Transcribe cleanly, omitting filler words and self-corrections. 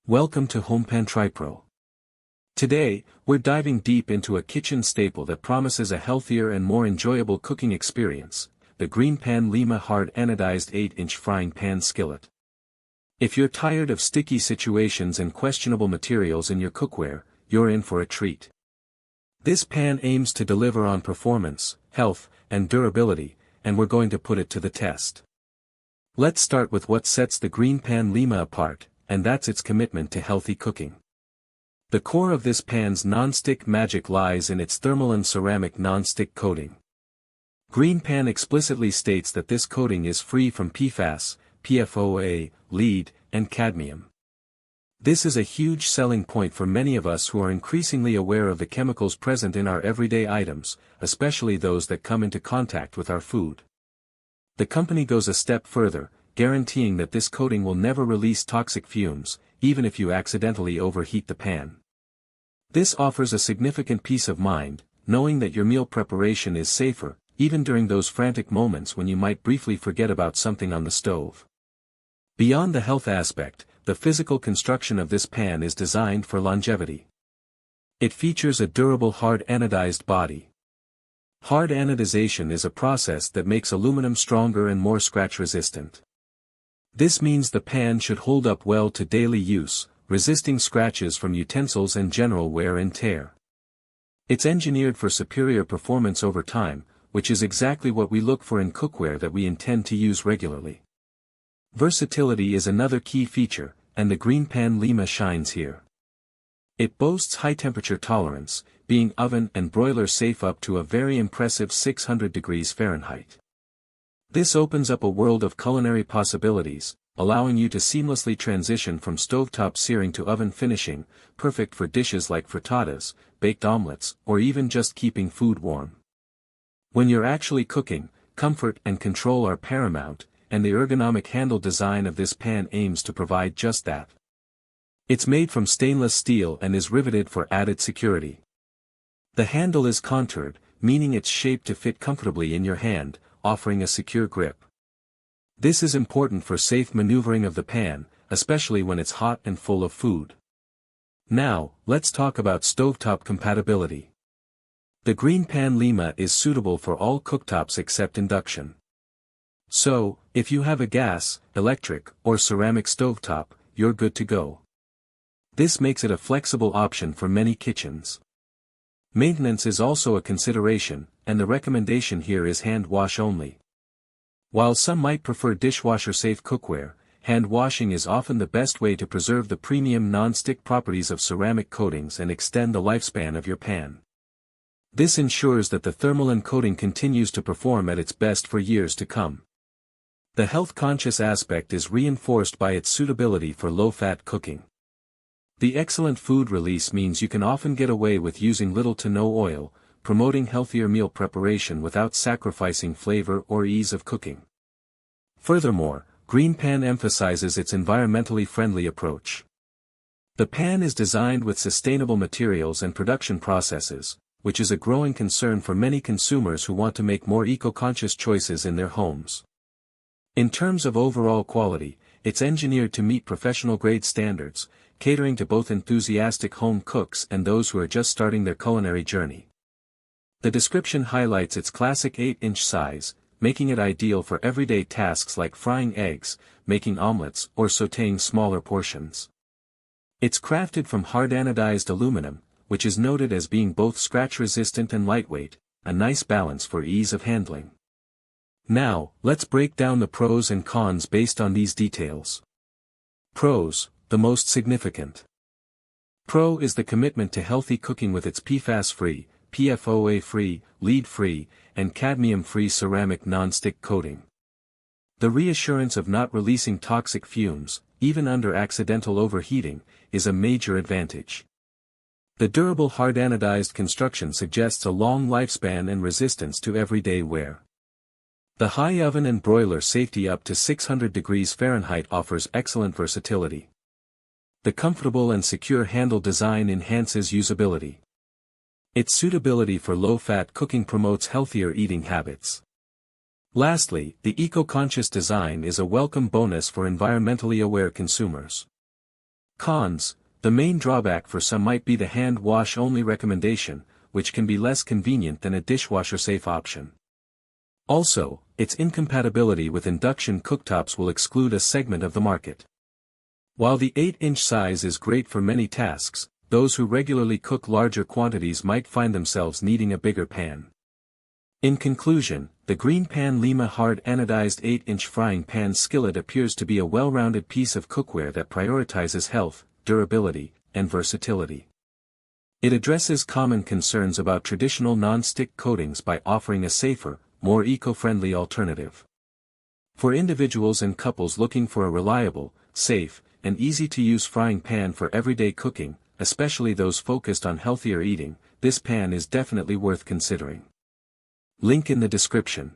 Welcome to HomePan TriPro. Today, we're diving deep into a kitchen staple that promises a healthier and more enjoyable cooking experience, the GreenPan Lima Hard Anodized 8-inch Frying Pan Skillet. If you're tired of sticky situations and questionable materials in your cookware, you're in for a treat. This pan aims to deliver on performance, health, and durability, and we're going to put it to the test. Let's start with what sets the GreenPan Lima apart, and that's its commitment to healthy cooking. The core of this pan's non-stick magic lies in its Thermolon ceramic non-stick coating. GreenPan explicitly states that this coating is free from PFAS, PFOA, lead, and cadmium. This is a huge selling point for many of us who are increasingly aware of the chemicals present in our everyday items, especially those that come into contact with our food. The company goes a step further, guaranteeing that this coating will never release toxic fumes, even if you accidentally overheat the pan. This offers a significant peace of mind, knowing that your meal preparation is safer, even during those frantic moments when you might briefly forget about something on the stove. Beyond the health aspect, the physical construction of this pan is designed for longevity. It features a durable hard anodized body. Hard anodization is a process that makes aluminum stronger and more scratch-resistant. This means the pan should hold up well to daily use, resisting scratches from utensils and general wear and tear. It's engineered for superior performance over time, which is exactly what we look for in cookware that we intend to use regularly. Versatility is another key feature, and the GreenPan Lima shines here. It boasts high temperature tolerance, being oven and broiler safe up to a very impressive 600 degrees Fahrenheit. This opens up a world of culinary possibilities, allowing you to seamlessly transition from stovetop searing to oven finishing, perfect for dishes like frittatas, baked omelets, or even just keeping food warm. When you're actually cooking, comfort and control are paramount, and the ergonomic handle design of this pan aims to provide just that. It's made from stainless steel and is riveted for added security. The handle is contoured, meaning it's shaped to fit comfortably in your hand, offering a secure grip. This is important for safe maneuvering of the pan, especially when it's hot and full of food. Now, let's talk about stovetop compatibility. The GreenPan Lima is suitable for all cooktops except induction. So, if you have a gas, electric, or ceramic stovetop, you're good to go. This makes it a flexible option for many kitchens. Maintenance is also a consideration, and the recommendation here is hand wash only. While some might prefer dishwasher-safe cookware, hand washing is often the best way to preserve the premium non-stick properties of ceramic coatings and extend the lifespan of your pan. This ensures that the Thermolon coating continues to perform at its best for years to come. The health-conscious aspect is reinforced by its suitability for low-fat cooking. The excellent food release means you can often get away with using little to no oil, promoting healthier meal preparation without sacrificing flavor or ease of cooking. Furthermore, GreenPan emphasizes its environmentally friendly approach. The pan is designed with sustainable materials and production processes, which is a growing concern for many consumers who want to make more eco-conscious choices in their homes. In terms of overall quality, it's engineered to meet professional-grade standards, catering to both enthusiastic home cooks and those who are just starting their culinary journey. The description highlights its classic 8-inch size, making it ideal for everyday tasks like frying eggs, making omelets, or sautéing smaller portions. It's crafted from hard anodized aluminum, which is noted as being both scratch-resistant and lightweight, a nice balance for ease of handling. Now, let's break down the pros and cons based on these details. Pros, the most significant. Pro is the commitment to healthy cooking with its PFAS-Free, PFOA-Free, lead-free, and cadmium-free ceramic non-stick coating. The reassurance of not releasing toxic fumes, even under accidental overheating, is a major advantage. The durable hard anodized construction suggests a long lifespan and resistance to everyday wear. The high oven and broiler safety up to 600 degrees Fahrenheit offers excellent versatility. The comfortable and secure handle design enhances usability. Its suitability for low-fat cooking promotes healthier eating habits. Lastly, the eco-conscious design is a welcome bonus for environmentally aware consumers. Cons: the main drawback for some might be the hand wash only recommendation, which can be less convenient than a dishwasher-safe option. Also, its incompatibility with induction cooktops will exclude a segment of the market. While the 8-inch size is great for many tasks, those who regularly cook larger quantities might find themselves needing a bigger pan. In conclusion, the GreenPan Lima hard anodized 8-inch frying pan skillet appears to be a well-rounded piece of cookware that prioritizes health, durability, and versatility. It addresses common concerns about traditional non-stick coatings by offering a safer, more eco-friendly alternative. For individuals and couples looking for a reliable, safe, and easy-to-use frying pan for everyday cooking, especially those focused on healthier eating, this pan is definitely worth considering. Link in the description.